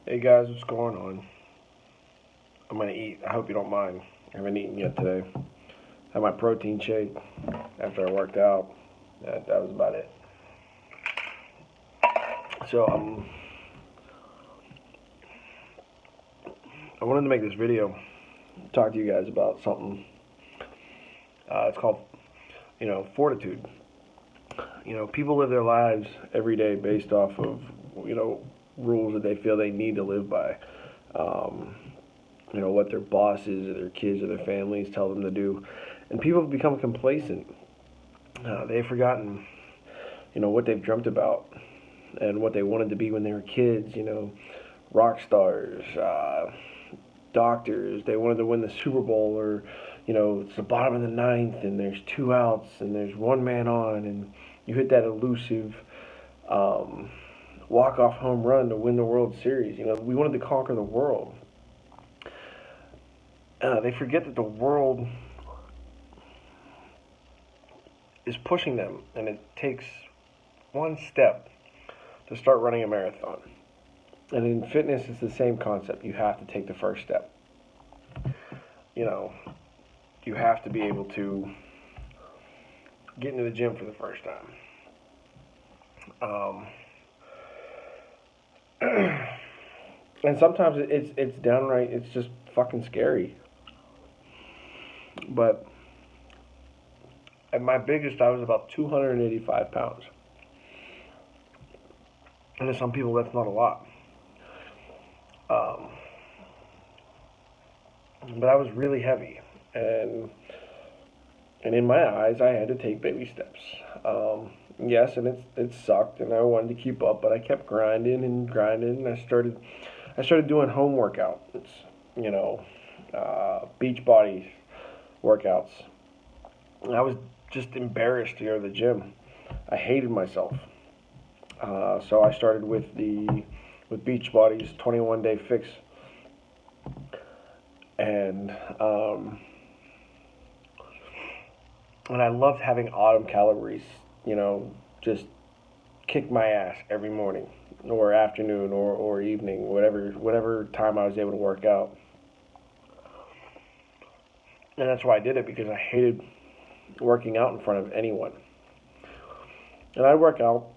Hey guys, what's going on? I'm gonna eat. I hope you don't mind. I haven't eaten yet today. Had my protein shake after I worked out. That was about it. So I wanted to make this video, talk to you guys about something. It's called, Fortitude. People live their lives every day based off of, rules that they feel they need to live by. Um, what their bosses or their kids or their families tell them to do. And people have become complacent. They've forgotten, what they've dreamt about and what they wanted to be when they were kids, rock stars, doctors. They wanted to win the Super Bowl, or, it's the bottom of the ninth and there's two outs and there's one man on, and you hit that elusive um, walk-off home run to win the World Series. We wanted to conquer the world. They forget that the world is pushing them, and it takes one step to start running a marathon. And in fitness, it's the same concept. You have to take the first step. You know, you have to be able to get into the gym for the first time. And sometimes it's downright, it's just fucking scary. But at my biggest, I was about 285 pounds. And to some people, that's not a lot. Um, but I was really heavy, and in my eyes, I had to take baby steps. Yes, and it sucked, and I wanted to keep up, but I kept grinding and grinding, and I started doing home workouts, you know, beach body workouts. And I was just embarrassed to go to the gym. I hated myself. So I started with Beachbody's 21-day fix, and and I loved having autumn calories. Just kick my ass every morning, or afternoon, or evening, whatever time I was able to work out. And that's why I did it, because I hated working out in front of anyone. And I'd work out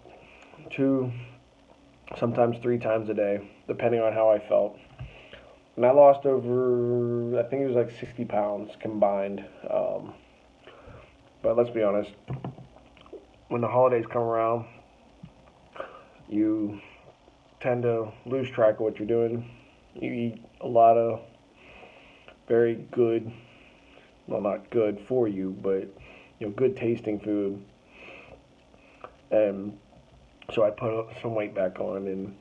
two, sometimes three times a day, depending on how I felt. And I lost over, I think it was like 60 pounds combined. But let's be honest, when the holidays come around, you tend to lose track of what you're doing. You eat a lot of very good, well, not good for you, but good tasting food. And so I put some weight back on,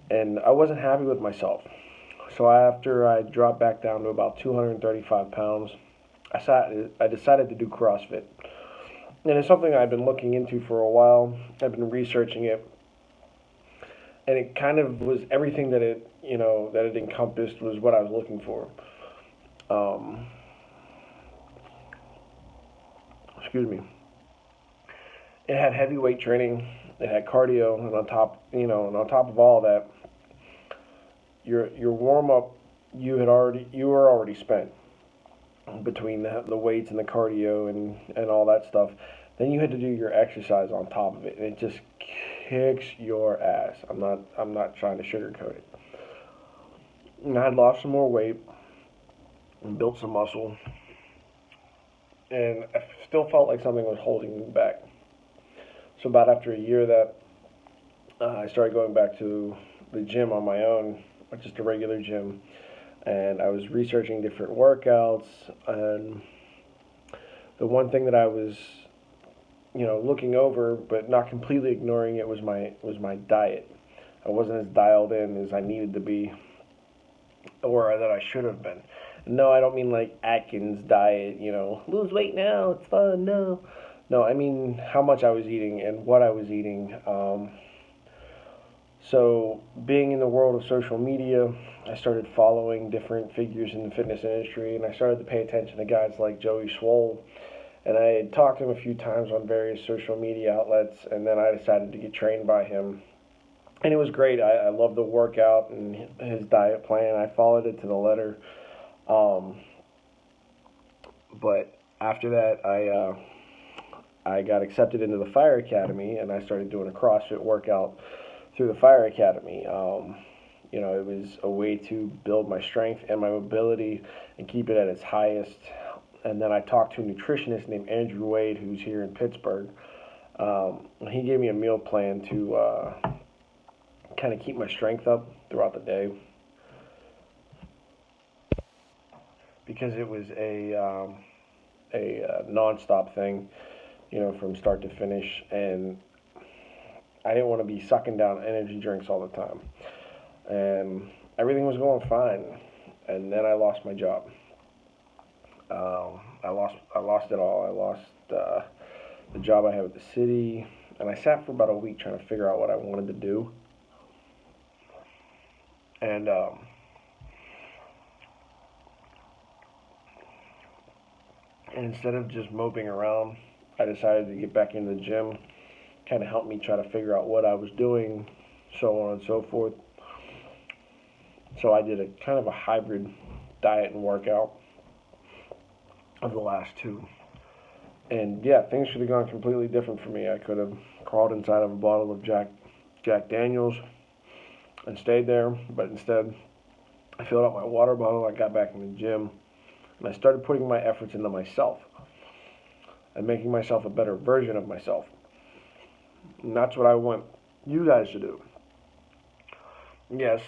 and I wasn't happy with myself. So after I dropped back down to about 235 pounds, I decided to do CrossFit. And it's something I've been looking into for a while. I've been researching it, and it kind of was everything that it encompassed was what I was looking for. Um, excuse me. It had heavy weight training. It had cardio, and on top of all that, your warm up you were already spent between the weights and the cardio and all that stuff. Then you had to do your exercise on top of it, and it just kicks your ass. I'm not trying to sugarcoat it. And I lost some more weight and built some muscle, and I still felt like something was holding me back. So about after a year that I started going back to the gym on my own, just a regular gym, and I was researching different workouts. And the one thing that I was, looking over but not completely ignoring it was my diet. I wasn't as dialed in as I needed to be, or that I should have been. No, I don't mean like Atkins diet, lose weight now, it's fun. No, I mean how much I was eating and what I was eating. So, being in the world of social media, I started following different figures in the fitness industry, and I started to pay attention to guys like Joey Swole. And I had talked to him a few times on various social media outlets, and then I decided to get trained by him. And it was great. I loved the workout and his diet plan. I followed it to the letter. Um, but after that, I got accepted into the fire academy, and I started doing a CrossFit workout through the fire academy. It was a way to build my strength and my mobility and keep it at its highest. And then I talked to a nutritionist named Andrew Wade, who's here in Pittsburgh. He gave me a meal plan to kind of keep my strength up throughout the day, because it was a nonstop thing, from start to finish, and I didn't want to be sucking down energy drinks all the time. And everything was going fine, and then I lost my job. I lost it all. I lost the job I had with the city, and I sat for about a week trying to figure out what I wanted to do. And instead of just moping around, I decided to get back into the gym. Kind of helped me try to figure out what I was doing, so on and so forth. So I did a kind of a hybrid diet and workout of the last two. And yeah, things should have gone completely different for me. I could have crawled inside of a bottle of Jack Daniels and stayed there, but instead I filled up my water bottle. I got back in the gym, and I started putting my efforts into myself and making myself a better version of myself. And that's what I want you guys to do. Yes,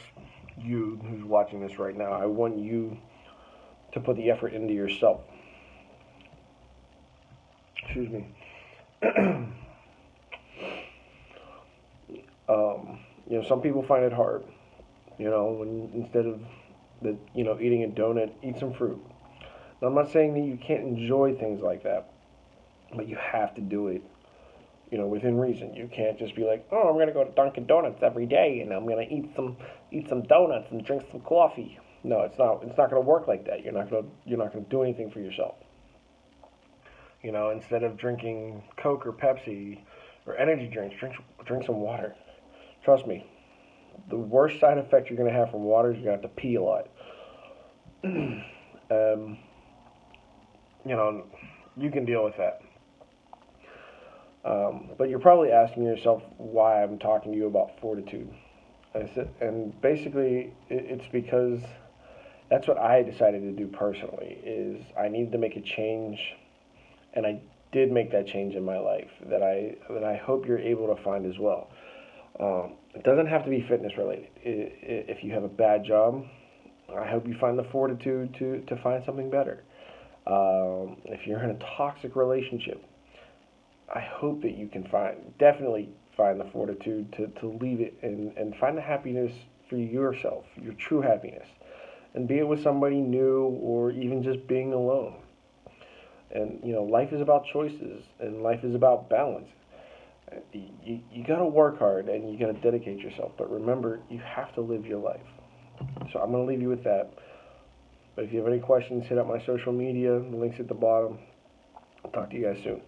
you who's watching this right now, I want you to put the effort into yourself. Excuse me. Some people find it hard. When instead of eating a donut, eat some fruit. Now, I'm not saying that you can't enjoy things like that, but you have to do it, within reason. You can't just be like, oh, I'm gonna go to Dunkin' Donuts every day and I'm gonna eat some donuts and drink some coffee. No, it's not gonna work like that. You're not gonna do anything for yourself. Instead of drinking Coke or Pepsi or energy drinks, drink some water. Trust me, the worst side effect you're gonna have from water is you're gonna have to pee a lot. um, you know, you can deal with that. But you're probably asking yourself why I'm talking to you about fortitude. And basically, it's because that's what I decided to do personally. Is I needed to make a change, and I did make that change in my life that I hope you're able to find as well. It doesn't have to be fitness related. If you have a bad job, I hope you find the fortitude to find something better. If you're in a toxic relationship, I hope that you can definitely find the fortitude to leave it and find the happiness for yourself, your true happiness, and be it with somebody new or even just being alone. And life is about choices, and life is about balance. You got to work hard and you got to dedicate yourself, but remember, you have to live your life. So I'm going to leave you with that. But if you have any questions, hit up my social media. The link's at the bottom. I'll talk to you guys soon.